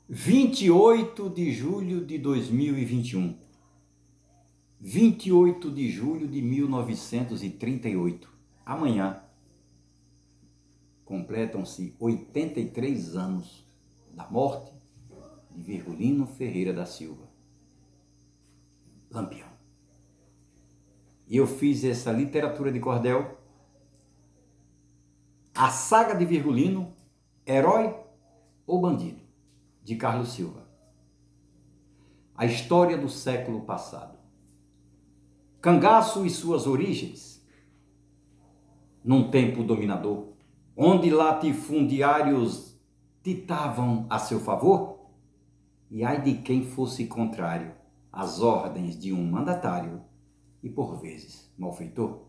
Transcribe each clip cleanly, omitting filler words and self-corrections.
28 de julho de 2021. 28 de julho de 1938. Amanhã completam-se 83 anos da morte de Virgulino Ferreira da Silva, Lampião. E eu fiz essa literatura de cordel, a saga de Virgulino, herói ou bandido, de Carlos Silva. A história do século passado. Cangaço e suas origens. Num tempo dominador, onde latifundiários ditavam a seu favor, e ai de quem fosse contrário às ordens de um mandatário e, por vezes, malfeitor.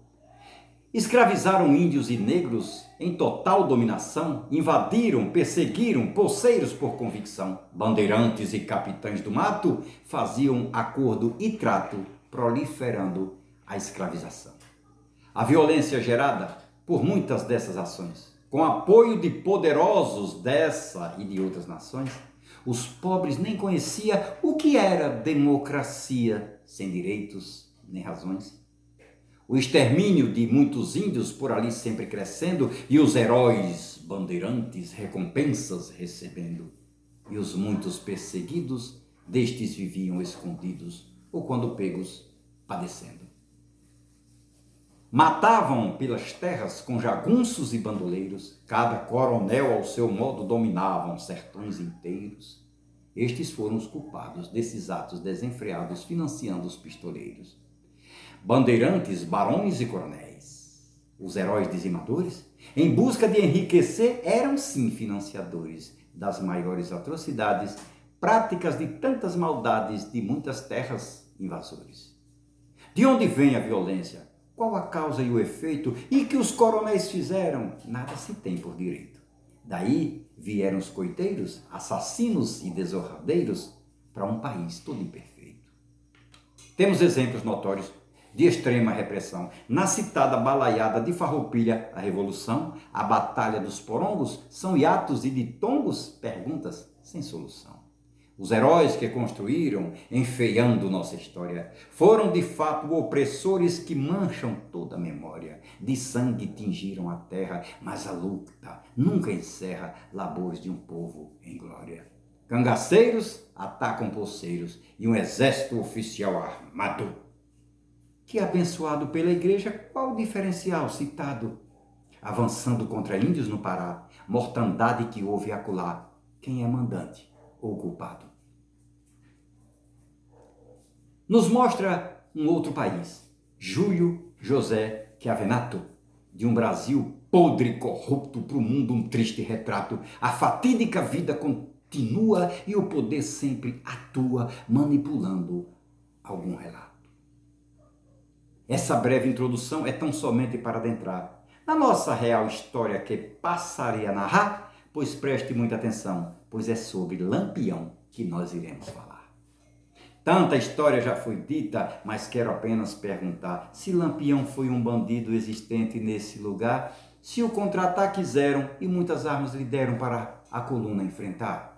Escravizaram índios e negros em total dominação, invadiram, perseguiram poceiros por convicção. Bandeirantes e capitães do mato faziam acordo e trato, proliferando a escravização. A violência gerada por muitas dessas ações, com apoio de poderosos dessa e de outras nações, os pobres nem conheciam o que era democracia, sem direitos nem razões. O extermínio de muitos índios por ali sempre crescendo, e os heróis bandeirantes recompensas recebendo. E os muitos perseguidos, destes viviam escondidos, ou quando pegos, padecendo. Matavam pelas terras com jagunços e bandoleiros, cada coronel ao seu modo dominavam sertões inteiros. Estes foram os culpados desses atos desenfreados, financiando os pistoleiros. Bandeirantes, barões e coronéis, os heróis dizimadores, em busca de enriquecer, eram sim financiadores das maiores atrocidades, práticas de tantas maldades de muitas terras invasores. De onde vem a violência? Qual a causa e o efeito? E que os coronéis fizeram? Nada se tem por direito. Daí vieram os coiteiros, assassinos e desordeiros, para um país todo imperfeito. Temos exemplos notórios de extrema repressão. Na citada balaiada de Farroupilha, a Revolução, a Batalha dos Porongos, são hiatos e ditongos, perguntas sem solução. Os heróis que construíram, enfeiando nossa história, foram de fato opressores que mancham toda a memória. De sangue tingiram a terra, mas a luta nunca encerra labores de um povo em glória. Cangaceiros atacam poceiros e um exército oficial armado. Que abençoado pela igreja, qual o diferencial citado? Avançando contra índios no Pará, mortandade que houve acolá, quem é mandante ou culpado? Nos mostra um outro país, Júlio José Chiavenato, de um Brasil podre e corrupto, para o mundo um triste retrato. A fatídica vida continua e o poder sempre atua, manipulando algum relato. Essa breve introdução é tão somente para adentrar na nossa real história que passarei a narrar, pois preste muita atenção, pois é sobre Lampião que nós iremos falar. Tanta história já foi dita, mas quero apenas perguntar se Lampião foi um bandido existente nesse lugar, se o contratar quiseram e muitas armas lhe deram para a coluna enfrentar.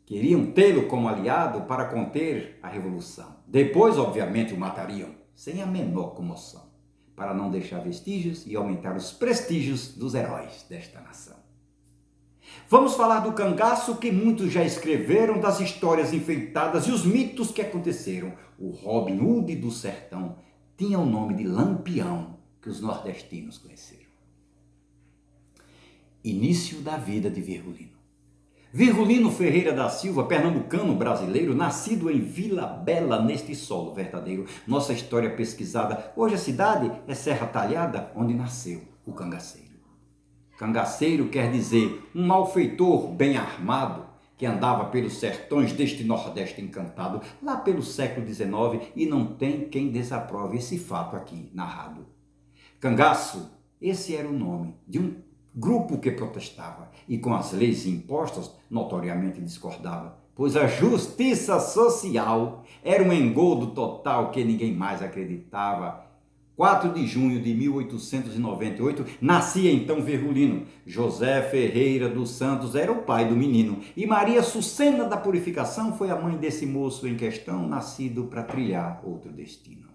Queriam tê-lo como aliado para conter a revolução. Depois, obviamente, o matariam, sem a menor comoção, para não deixar vestígios e aumentar os prestígios dos heróis desta nação. Vamos falar do cangaço que muitos já escreveram, das histórias enfeitadas e os mitos que aconteceram. O Robin Hood do sertão tinha o nome de Lampião, que os nordestinos conheceram. Início da vida de Virgulino. Virgulino Ferreira da Silva, pernambucano brasileiro, nascido em Vila Bela, neste solo verdadeiro. Nossa história pesquisada. Hoje a cidade é Serra Talhada, onde nasceu o cangaceiro. Cangaceiro quer dizer um malfeitor bem armado, que andava pelos sertões deste Nordeste encantado, lá pelo século XIX, e não tem quem desaprove esse fato aqui narrado. Cangaço, esse era o nome de um grupo que protestava e com as leis impostas notoriamente discordava, pois a justiça social era um engodo total que ninguém mais acreditava. 4 de junho de 1898, nascia então Virgulino. José Ferreira dos Santos era o pai do menino, e Maria Sucena da Purificação foi a mãe desse moço em questão, nascido para trilhar outro destino.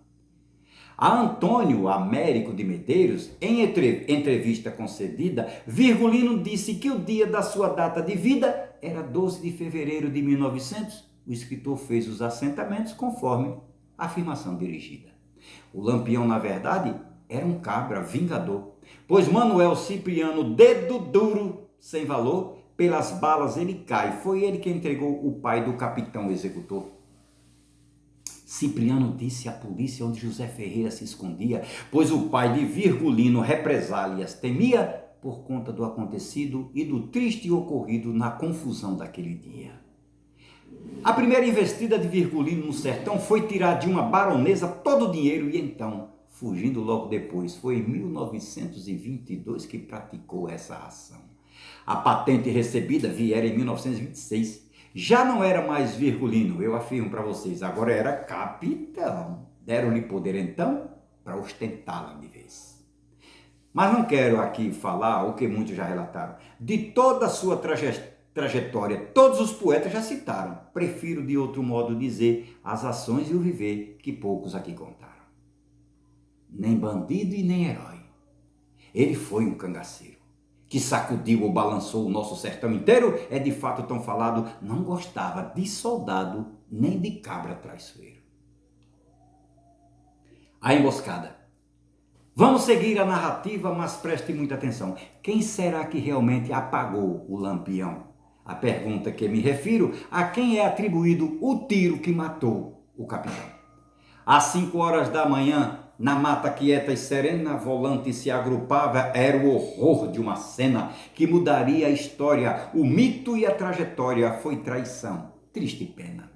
A Antônio Américo de Medeiros, em entrevista concedida, Virgulino disse que o dia da sua data de vida era 12 de fevereiro de 1900. O escritor fez os assentamentos conforme a afirmação dirigida. O Lampião, na verdade, era um cabra vingador, pois Manuel Cipriano, dedo duro, sem valor, pelas balas ele cai. Foi ele que entregou o pai do capitão executor. Cipriano disse à polícia onde José Ferreira se escondia, pois o pai de Virgulino represálias temia por conta do acontecido e do triste ocorrido na confusão daquele dia. A primeira investida de Virgulino no sertão foi tirar de uma baronesa todo o dinheiro e então, fugindo logo depois, foi em 1922 que praticou essa ação. A patente recebida viera em 1926. Já não era mais Virgulino, eu afirmo para vocês, agora era capitão. Deram-lhe poder então para ostentá-la de vez. Mas não quero aqui falar o que muitos já relataram. De toda a sua trajetória, todos os poetas já citaram. Prefiro de outro modo dizer as ações e o viver que poucos aqui contaram. Nem bandido e nem herói. Ele foi um cangaceiro que sacudiu ou balançou o nosso sertão inteiro, é de fato tão falado, não gostava de soldado nem de cabra traiçoeiro. A emboscada. Vamos seguir a narrativa, mas preste muita atenção. Quem será que realmente apagou o Lampião? A pergunta que me refiro, a quem é atribuído o tiro que matou o capitão. Às 5 horas da manhã, na mata quieta e serena, Volante se agrupava, era o horror de uma cena que mudaria a história, o mito e a trajetória, foi traição, triste pena.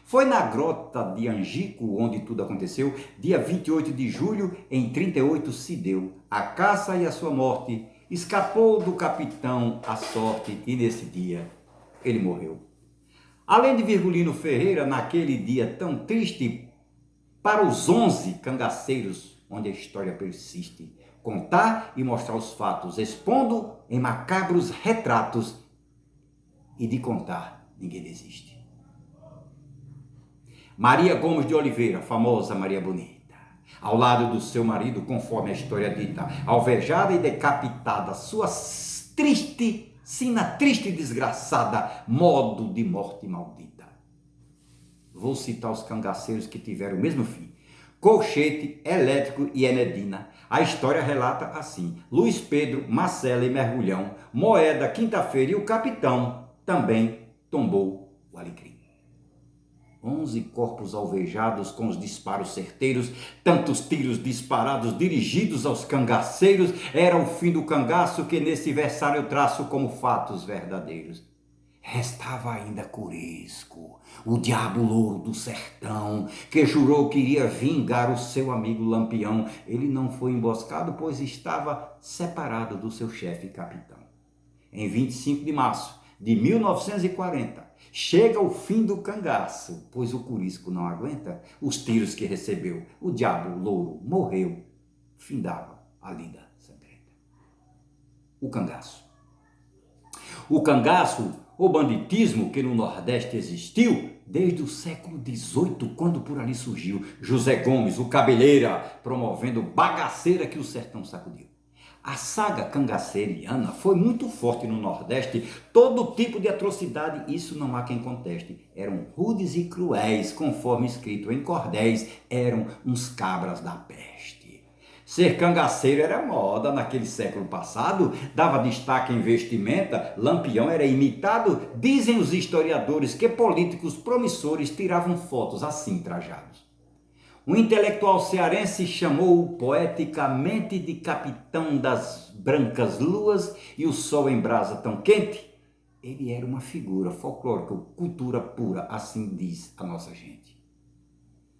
Foi na grota de Angico onde tudo aconteceu, dia 28 de julho, em 38 se deu a caça e a sua morte, escapou do capitão a sorte e nesse dia ele morreu. Além de Virgulino Ferreira, naquele dia tão triste, para os 11 cangaceiros, onde a história persiste, contar e mostrar os fatos, expondo em macabros retratos, e de contar ninguém desiste. Maria Gomes de Oliveira, famosa Maria Bonita, ao lado do seu marido, conforme a história dita, alvejada e decapitada, sua sina triste e desgraçada, modo de morte maldita. Vou citar os cangaceiros que tiveram o mesmo fim. Colchete, Elétrico e Enedina. A história relata assim: Luiz Pedro, Marcela e Mergulhão, Moeda, Quinta-feira e o capitão também tombou o alecrim. 11 corpos alvejados com os disparos certeiros, tantos tiros disparados dirigidos aos cangaceiros, era o fim do cangaço que nesse versário eu traço como fatos verdadeiros. Restava ainda Curisco, o diabo louro do sertão, que jurou que iria vingar o seu amigo Lampião. Ele não foi emboscado, pois estava separado do seu chefe capitão. Em 25 de março de 1940, chega o fim do cangaço, pois o Curisco não aguenta os tiros que recebeu. O diabo louro morreu, findava a lida sangrenta. O cangaço. O cangaço, o banditismo que no Nordeste existiu desde o século XVIII, quando por ali surgiu José Gomes, o cabeleira, promovendo bagaceira que o sertão sacudiu. A saga cangaceiriana foi muito forte no Nordeste, todo tipo de atrocidade, isso não há quem conteste. Eram rudes e cruéis, conforme escrito em cordéis, eram uns cabras da peste. Ser cangaceiro era moda naquele século passado, dava destaque em vestimenta, Lampião era imitado. Dizem os historiadores que políticos promissores tiravam fotos assim trajados. Um intelectual cearense chamou-o poeticamente de capitão das brancas luas e o sol em brasa tão quente. Ele era uma figura folclórica, cultura pura, assim diz a nossa gente.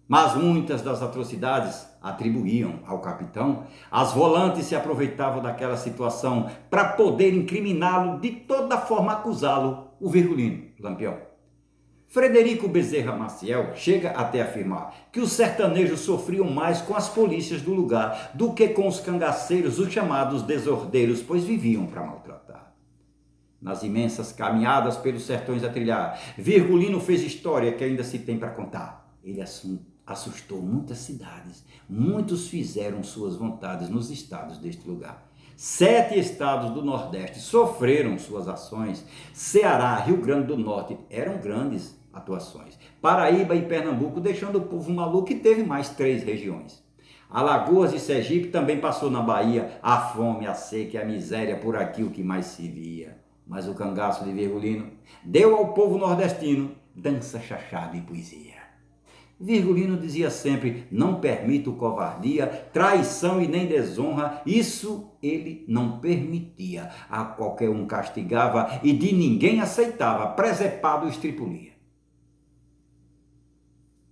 Mas muitas das atrocidades atribuíam ao capitão. As volantes se aproveitavam daquela situação para poder incriminá-lo, de toda forma acusá-lo, o Virgulino, Lampião. Frederico Bezerra Maciel chega até a afirmar que os sertanejos sofriam mais com as polícias do lugar do que com os cangaceiros, os chamados desordeiros, pois viviam para maltratar. Nas imensas caminhadas pelos sertões a trilhar, Virgulino fez história que ainda se tem para contar. Ele assustou muitas cidades, muitos fizeram suas vontades nos estados deste lugar. 7 estados do Nordeste sofreram suas ações. Ceará, Rio Grande do Norte eram grandes atuações. Paraíba e Pernambuco deixando o povo maluco, e teve mais 3 regiões. Alagoas e Sergipe também passou na Bahia a fome, a seca e a miséria, por aqui o que mais se via. Mas o cangaço de Virgulino deu ao povo nordestino dança, chachado e poesia. Virgulino dizia sempre: não permito covardia, traição e nem desonra, isso ele não permitia. A qualquer um castigava e de ninguém aceitava, presepado estripulia.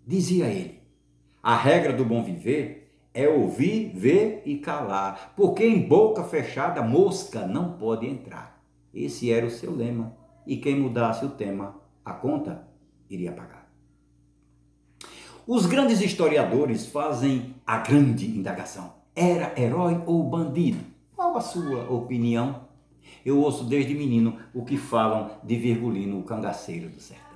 Dizia ele: a regra do bom viver é ouvir, ver e calar, porque em boca fechada mosca não pode entrar. Esse era o seu lema, e quem mudasse o tema, a conta iria pagar. Os grandes historiadores fazem a grande indagação: era herói ou bandido? Qual a sua opinião? Eu ouço desde menino o que falam de Virgulino, o cangaceiro do sertão.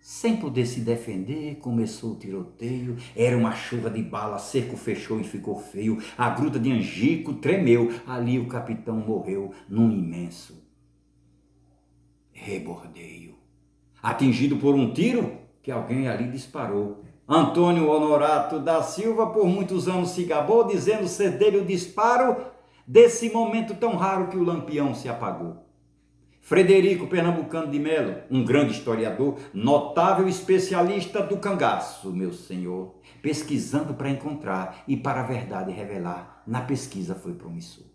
Sem poder se defender, começou o tiroteio. Era uma chuva de bala, cerco fechou e ficou feio. A gruta de Angico tremeu. Ali o capitão morreu num imenso rebordeio. Atingido por um tiro que alguém ali disparou. Antônio Honorato da Silva por muitos anos se gabou, dizendo ser dele o disparo desse momento tão raro que o lampião se apagou. Frederico Pernambucano de Melo, um grande historiador, notável especialista do cangaço, meu senhor, pesquisando para encontrar e para a verdade revelar, na pesquisa foi promissor.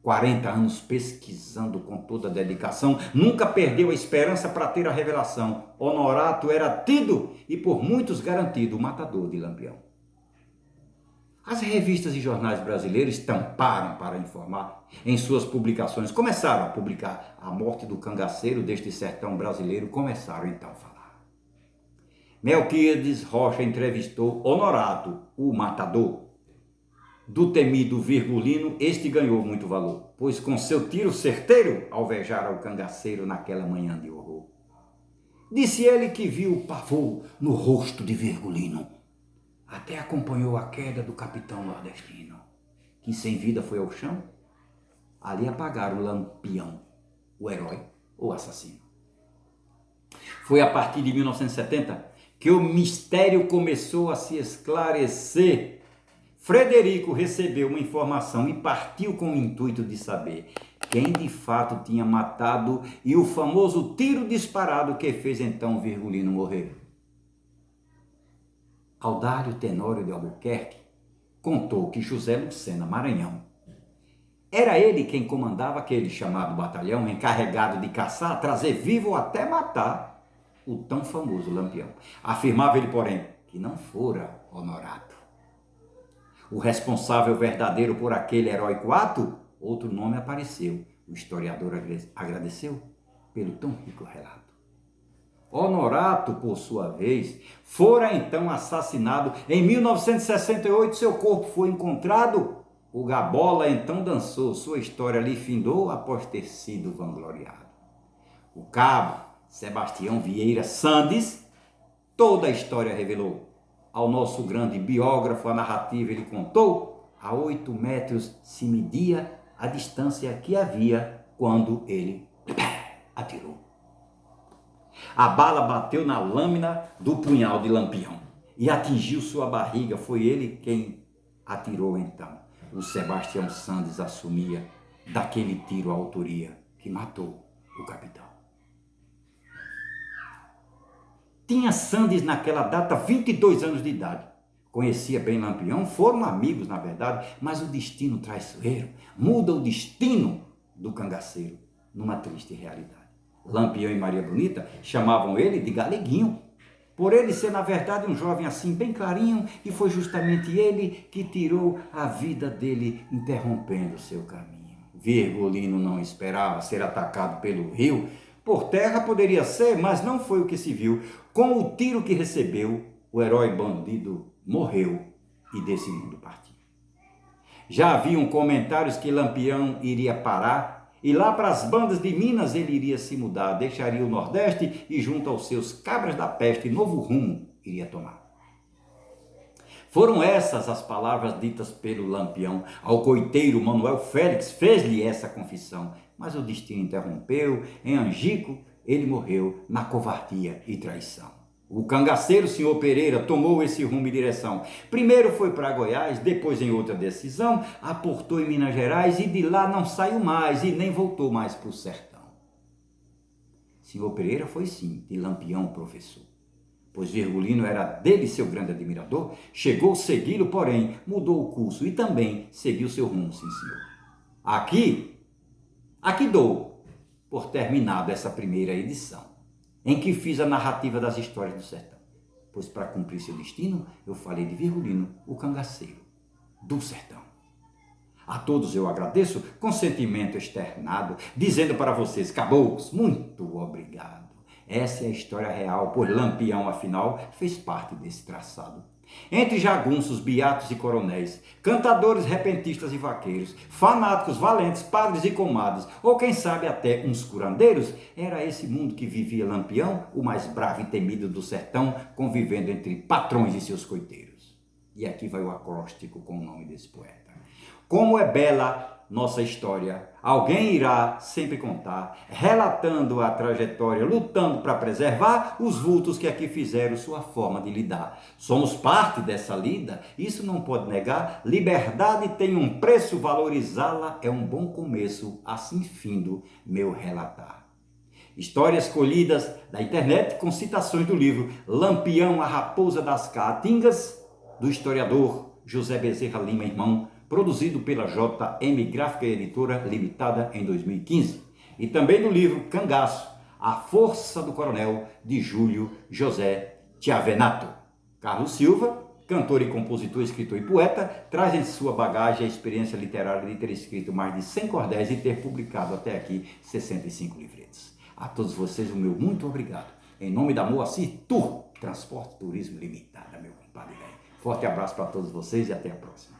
40 anos pesquisando com toda a dedicação, nunca perdeu a esperança para ter a revelação. Honorato era tido e por muitos garantido o matador de lampião. As revistas e jornais brasileiros tamparam para informar. Em suas publicações começaram a publicar a morte do cangaceiro deste sertão brasileiro, começaram então a falar. Melquíades Rocha entrevistou Honorato, o matador. Do temido Virgulino, este ganhou muito valor, pois com seu tiro certeiro alvejara o cangaceiro naquela manhã de horror. Disse ele que viu o pavor no rosto de Virgulino. Até acompanhou a queda do capitão nordestino, que sem vida foi ao chão. Ali apagaram o lampião, o herói ou assassino. Foi a partir de 1970 que o mistério começou a se esclarecer. Frederico recebeu uma informação e partiu com o intuito de saber quem de fato tinha matado e o famoso tiro disparado que fez então Virgulino morrer. Audário Tenório de Albuquerque contou que José Lucena Maranhão era ele quem comandava aquele chamado batalhão encarregado de caçar, trazer vivo ou até matar o tão famoso Lampião. Afirmava ele, porém, que não fora Honorato. O responsável verdadeiro por aquele heróico ato, outro nome apareceu. O historiador agradeceu pelo tão rico relato. Honorato, por sua vez, fora então assassinado. Em 1968, seu corpo foi encontrado. O Gabola então dançou, sua história ali findou após ter sido vangloriado. O cabo Sebastião Vieira Sandes, toda a história revelou. Ao nosso grande biógrafo, a narrativa ele contou, a 8 metros se media a distância que havia quando ele atirou. A bala bateu na lâmina do punhal de Lampião e atingiu sua barriga. Foi ele quem atirou então. O Sebastião Sandes assumia daquele tiro a autoria que matou o capitão. Tinha Sandes naquela data 22 anos de idade. Conhecia bem Lampião, foram amigos na verdade, mas o destino traiçoeiro muda o destino do cangaceiro numa triste realidade. Lampião e Maria Bonita chamavam ele de Galeguinho, por ele ser na verdade um jovem assim bem clarinho, e foi justamente ele que tirou a vida dele, interrompendo seu caminho. Virgulino não esperava ser atacado pelo rio, Por terra poderia ser, mas não foi o que se viu. Com o tiro que recebeu, o herói bandido morreu e desse mundo partiu. Já haviam comentários que Lampião iria parar e lá para as bandas de Minas ele iria se mudar, deixaria o Nordeste e junto aos seus cabras da peste, novo rumo iria tomar. Foram essas as palavras ditas pelo Lampião. Ao coiteiro Manuel Félix fez-lhe essa confissão, mas o destino interrompeu. Em Angico ele morreu na covardia e traição. O cangaceiro senhor Pereira tomou esse rumo e direção. Primeiro foi para Goiás, depois em outra decisão, aportou em Minas Gerais e de lá não saiu mais e nem voltou mais para o sertão. Senhor Pereira foi sim de Lampião professor, pois Virgulino era dele seu grande admirador, chegou a segui-lo, porém mudou o curso e também seguiu seu rumo, sim senhor. Aqui dou por terminado essa primeira edição, em que fiz a narrativa das histórias do sertão, pois para cumprir seu destino, eu falei de Virgulino, o cangaceiro do sertão. A todos eu agradeço com sentimento externado, dizendo para vocês, caboclos, muito obrigado. Essa é a história real, pois Lampião, afinal, fez parte desse traçado. Entre jagunços, beatos e coronéis, cantadores, repentistas e vaqueiros, fanáticos, valentes, padres e comadres, ou quem sabe até uns curandeiros, era esse mundo que vivia Lampião, o mais bravo e temido do sertão, convivendo entre patrões e seus coiteiros. E aqui vai o acróstico com o nome desse poeta. Como é bela nossa história, alguém irá sempre contar, relatando a trajetória, lutando para preservar os vultos que aqui fizeram sua forma de lidar. Somos parte dessa lida, isso não pode negar, liberdade tem um preço, valorizá-la é um bom começo, assim findo meu relatar. Histórias colhidas da internet com citações do livro Lampião, a Raposa das Caatingas, do historiador José Bezerra Lima, irmão, produzido pela JM Gráfica Editora Limitada em 2015. E também do livro Cangaço, A Força do Coronel, de Júlio José Chiavenato. Carlos Silva, cantor e compositor, escritor e poeta, traz em sua bagagem a experiência literária de ter escrito mais de 100 cordéis e ter publicado até aqui 65 livretos. A todos vocês, o meu muito obrigado. Em nome da Moacir Tour, Transporte Turismo Limitada, meu compadre velho. Forte abraço para todos vocês e até a próxima.